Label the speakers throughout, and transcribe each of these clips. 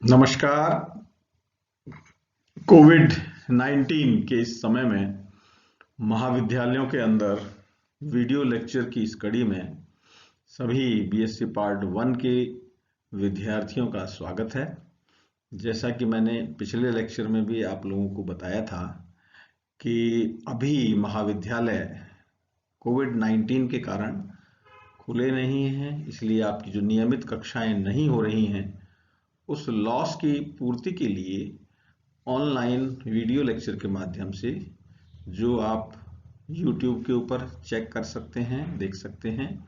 Speaker 1: नमस्कार। कोविड 19 के इस समय में महाविद्यालयों के अंदर वीडियो लेक्चर की इस कड़ी में सभी बीएससी पार्ट 1 के विद्यार्थियों का स्वागत है। जैसा कि मैंने पिछले लेक्चर में भी आप लोगों को बताया था कि अभी महाविद्यालय कोविड 19 के कारण खुले नहीं हैं, इसलिए आपकी जो नियमित कक्षाएं नहीं हो रही हैं उस लॉस की पूर्ति के लिए ऑनलाइन वीडियो लेक्चर के माध्यम से जो आप YouTube के ऊपर चेक कर सकते हैं, देख सकते हैं,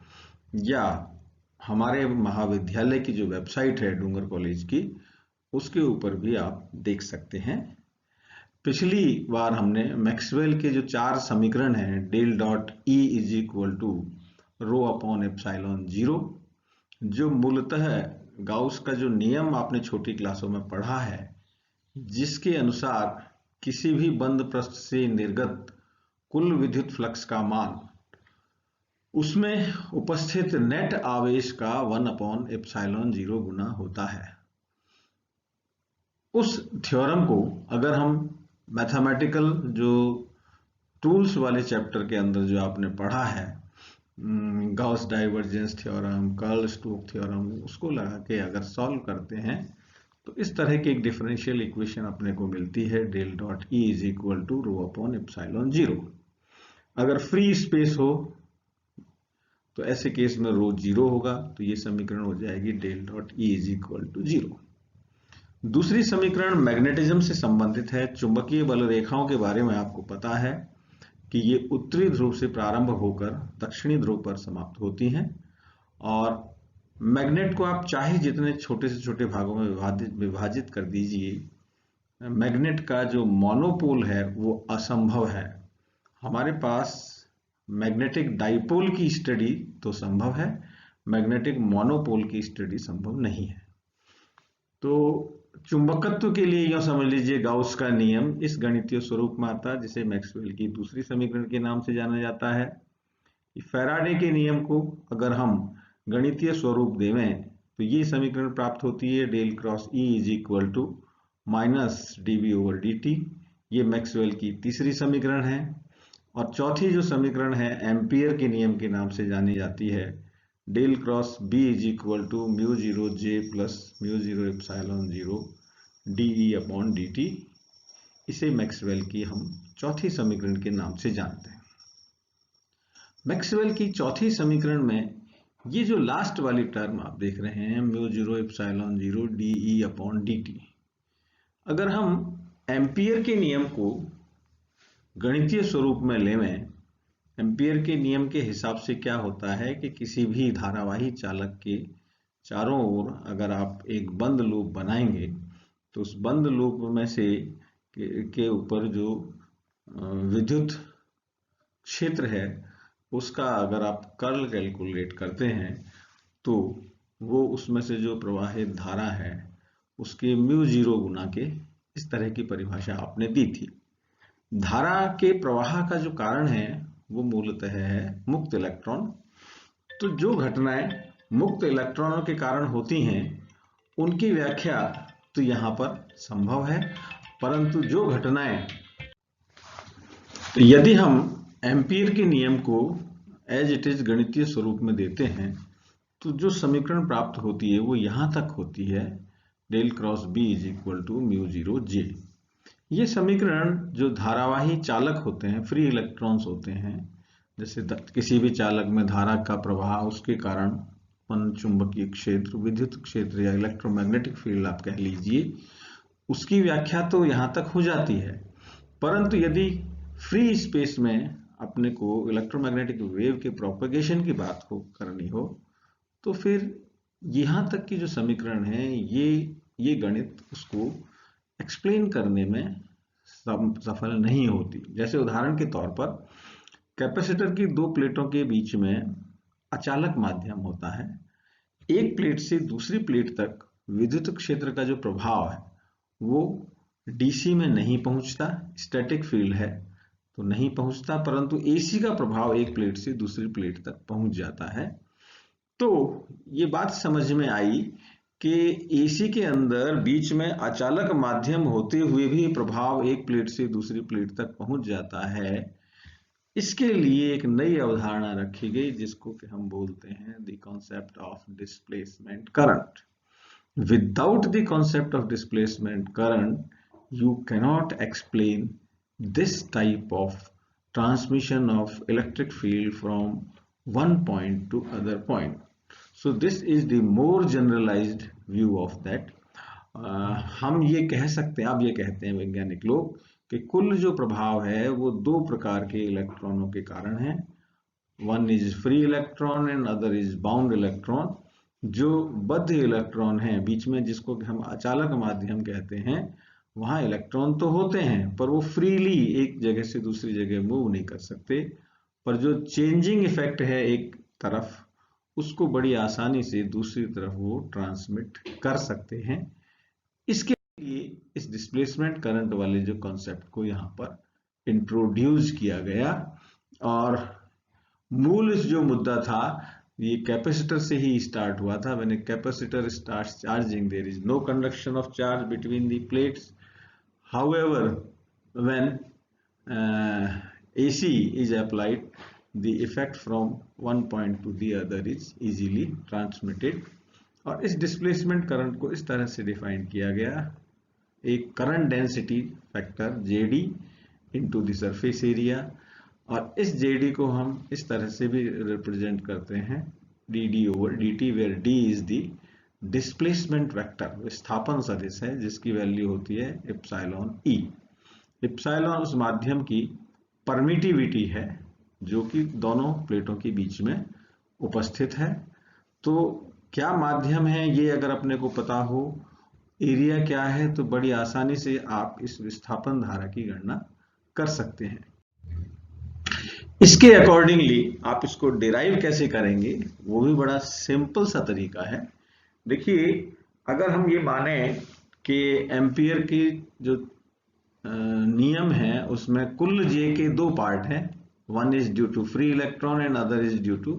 Speaker 1: या हमारे महाविद्यालय की जो वेबसाइट है डूंगर कॉलेज की, उसके ऊपर भी आप देख सकते हैं। पिछली बार हमने मैक्सवेल के जो 4 समीकरण हैं, del dot E is equal to rho upon epsilon zero, जो मूलतः गाउस का जो नियम आपने छोटी क्लासों में पढ़ा है, जिसके अनुसार किसी भी बंद पृष्ठ से निर्गत कुल विद्युत फ्लक्स का मान उसमें उपस्थित नेट आवेश का 1 अपॉन एप्सिलॉन जीरो गुना होता है। उस थ्योरम को अगर हम मैथमेटिकल जो टूल्स वाले चैप्टर के अंदर जो आपने पढ़ा है, Gauss divergence theorem, curl Stoke theorem, उसको लगा के अगर सॉल्व करते हैं तो इस तरह की एक डिफरेंशियल इक्वेशन अपने को मिलती है, del dot E is equal to rho upon epsilon zero. अगर फ्री स्पेस हो तो ऐसे केस में रो जीरो होगा, तो ये समीकरण हो जाएगी del dot E is equal to zero. दूसरी समीकरण मैग्नेटिज्म से संबंधित है। चुंबकीय बल रेखाओं के बारे में आपको पता है कि ये उत्तरी ध्रुव से प्रारंभ होकर दक्षिणी ध्रुव पर समाप्त होती हैं, और मैग्नेट को आप चाहे जितने छोटे से छोटे भागों में विभाजित कर दीजिए, मैग्नेट का जो मोनोपोल है वो असंभव है। हमारे पास मैग्नेटिक डाइपोल की स्टडी तो संभव है, मैग्नेटिक मोनोपोल की स्टडी संभव नहीं है। तो चुंबकत्व के लिए यह समझ लीजिए गाउस का नियम इस गणितीय स्वरूप में आता है, जिसे मैक्सवेल की दूसरी समीकरण के नाम से जाना जाता है। फैराडे के नियम को अगर हम गणितीय स्वरूप देवें तो ये समीकरण प्राप्त होती है, del cross E is equal to minus DV over D T. ये मैक्सवेल की तीसरी समीकरण है। और चौथी जो समीकरण है एम्पियर के नियम के नाम से जानी जाती है, del cross B is equal to mu zero J plus mu zero epsilon zero D E upon D T. इसे मैक्सवेल की हम चौथी समीकरण के नाम से जानते हैं। मैक्सवेल की चौथी समीकरण में ये जो लास्ट वाली टर्म आप देख रहे हैं, mu zero epsilon zero D E upon D T, अगर हम एम्पियर के नियम को गणितीय स्वरूप में लेवें, एम्पियर के नियम के हिसाब से क्या होता है कि किसी भी धारावाही चालक के चारों ओर अगर आप एक बंद लूप बनाएंगे तो उस बंद लूप में से के ऊपर जो विद्युत क्षेत्र है उसका अगर आप कर्ल कैलकुलेट करते हैं तो वो उसमें से जो प्रवाहित धारा है उसके म्यू जीरो गुना के, इस तरह की परिभाषा आपने दी थी। धारा के प्रवाह का जो कारण है वो मूलतः है मुक्त इलेक्ट्रॉन। तो जो घटनाएं मुक्त इलेक्ट्रॉनों के कारण होती हैं उनकी व्याख्या तो यहाँ पर संभव है, परंतु जो घटनाएं, तो यदि हम एम्पियर के नियम को एज इट इज गणितीय स्वरूप में देते हैं तो जो समीकरण प्राप्त होती है वो यहाँ तक होती है, del cross B is equal to mu zero J. ये समीकरण जो धारावाही चालक होते हैं, फ्री इलेक्ट्रॉन्स होते हैं, जैसे किसी भी चालक में धारा का प्रवाह, उसके कारण उत्पन्न चुंबकीय क्षेत्र, विद्युत क्षेत्र या इलेक्ट्रोमैग्नेटिक फील्ड आप कह लीजिए, उसकी व्याख्या तो यहाँ तक हो जाती है। परंतु यदि फ्री स्पेस में अपने को इलेक्ट्रोमैग्नेटिक वेव के प्रोपगेशन की बात को करनी हो तो फिर यहाँ तक की जो समीकरण है ये गणित उसको एक्सप्लेन करने में सफल नहीं होती। जैसे उदाहरण के तौर पर कैपेसिटर की दो प्लेटों के बीच में अचालक माध्यम होता है। एक प्लेट से दूसरी प्लेट तक विद्युत क्षेत्र का जो प्रभाव है वो डीसी में नहीं पहुंचता, स्टैटिक फील्ड है तो नहीं पहुंचता, परंतु एसी का प्रभाव एक प्लेट से दूसरी प्लेट तक पहुंच जाता है। तो ये बात समझ में आई कि एसी के अंदर बीच में अचालक माध्यम होते हुए भी प्रभाव एक प्लेट से दूसरी प्लेट तक पहुंच जाता है। इसके लिए एक नई अवधारणा रखी गई जिसको कि हम बोलते हैं the concept of displacement current. Without the concept of displacement current you cannot explain this type of transmission of electric field from one point to other point. So this is the more generalized view of that. हम ये कह सकते हैं, अब ये कहते हैं वैज्ञानिक लोग कि कुल जो प्रभाव है वो दो प्रकार के इलेक्ट्रॉनों के कारण है। One is free electron and other is bound electron. जो बद्ध इलेक्ट्रॉन है बीच में, जिसको हम अचालक माध्यम कहते हैं, वहां इलेक्ट्रॉन तो होते हैं पर वो फ्रीली एक जगह से दूसरी जगह मूव नहीं कर सकते, पर जो चेंजिंग इफेक्ट है एक तरफ, उसको बड़ी आसानी से दूसरी तरफ वो ट्रांसमिट कर सकते हैं। इसके लिए इस डिस्प्लेसमेंट करंट वाले जो कॉन्सेप्ट को यहाँ पर इंट्रोड्यूस किया गया। और मूल जो मुद्दा था ये कैपेसिटर से ही स्टार्ट हुआ था। When a capacitor starts charging there is no conduction of charge between the plates. However, when AC is applied, the effect from one point to the other is easily transmitted। और इस displacement current को इस तरह से define किया गया, एक current density factor JD into the surface area. और इस JD को हम इस तरह से भी रिप्रेजेंट करते हैं DD over DT, where D is the displacement vector, विस्थापन सदिश है जिसकी वैल्यू होती है एप्सिलॉन E। एप्सिलॉन उस माध्यम की परमिटिविटी है जो कि दोनों प्लेटों के बीच में उपस्थित है। तो क्या माध्यम है ये अगर अपने को पता हो, एरिया क्या है, तो बड़ी आसानी से आप इस विस्थापन धारा की गणना कर सकते हैं। इसके अकॉर्डिंगली आप इसको डिराइव कैसे करेंगे, वो भी बड़ा सिंपल सा तरीका है। देखिए, अगर हम ये माने कि एम्पियर की जो नियम है उसमें कुल जे के दो पार्ट हैं, one is due to free electron and other is due to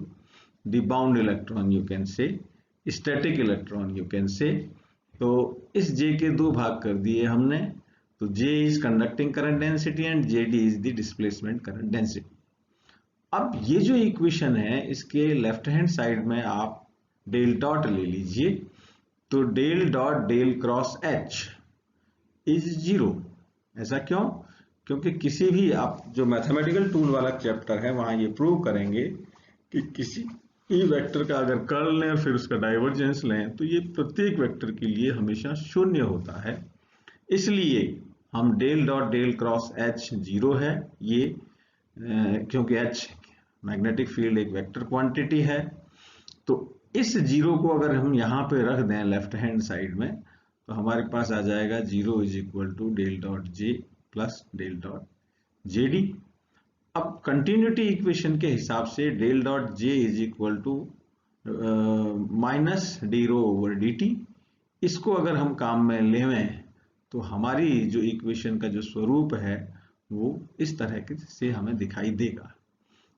Speaker 1: the bound electron, you can say static electron you can say. तो इस जे के दो भाग कर दिए हमने, तो J is conducting current density and JD is the displacement current density. अब ये जो इक्वेशन है इसके लेफ्ट हैंड साइड में आप डेल डॉट ले लीजिए, तो del dot del cross H is 0। ऐसा क्यों? क्योंकि किसी भी आप जो मैथमेटिकल टूल वाला चैप्टर है वहां ये प्रूव करेंगे कि किसी भी वेक्टर का अगर कर्ल लें फिर उसका डाइवर्जेंस लें तो ये प्रत्येक वेक्टर के लिए हमेशा शून्य होता है। इसलिए हम del dot del cross H 0 है, ये क्योंकि H मैग्नेटिक फील्ड एक वेक्टर क्वांटिटी है। तो इस 0 को अगर हम यहाँ पे रख दें लेफ्ट हैंड साइड में, तो हमारे पास आ जाएगा 0 is equal to del dot J plus del dot JD। अब कंटिन्यूटी इक्वेशन के हिसाब से del dot J is equal to minus D rho over DT। इसको अगर हम काम में लेवें तो हमारी जो इक्वेशन का जो स्वरूप है वो इस तरह से हमें दिखाई देगा।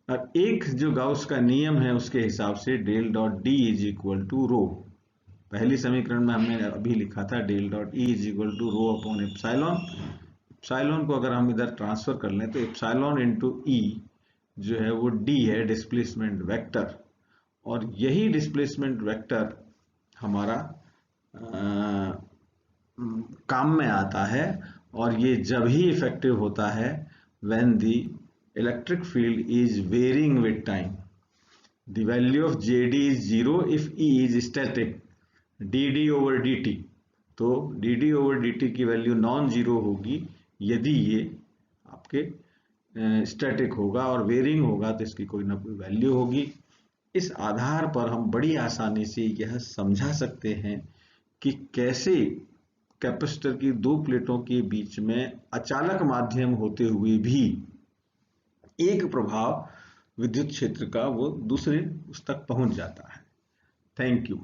Speaker 1: और एक जो गाउस का नियम है उसके हिसाब से del dot D is equal to rho, पहली समीकरण में हमने अभी लिखा था del dot E is equal to rho upon epsilon. Epsilon को अगर हम इधर ट्रांसफर कर लें तो एप्सिलॉन इंटू E जो है वो D है, डिस्प्लेसमेंट वेक्टर। और यही डिस्प्लेसमेंट वेक्टर हमारा काम में आता है, और ये जब ही इफेक्टिव होता है when the electric field is varying with time. The value of JD is 0 if E is static, DD over DT। तो DD over DT की वैल्यू नॉन जीरो होगी यदि ये आपके स्टैटिक होगा, और वेरिंग होगा तो इसकी कोई ना कोई वैल्यू होगी। इस आधार पर हम बड़ी आसानी से यह समझा सकते हैं कि कैसे कैपेसिटर की दो प्लेटों के बीच में अचालक माध्यम होते हुए भी एक प्रभाव विद्युत क्षेत्र का वो दूसरे उस तक पहुंच जाता है। Thank you.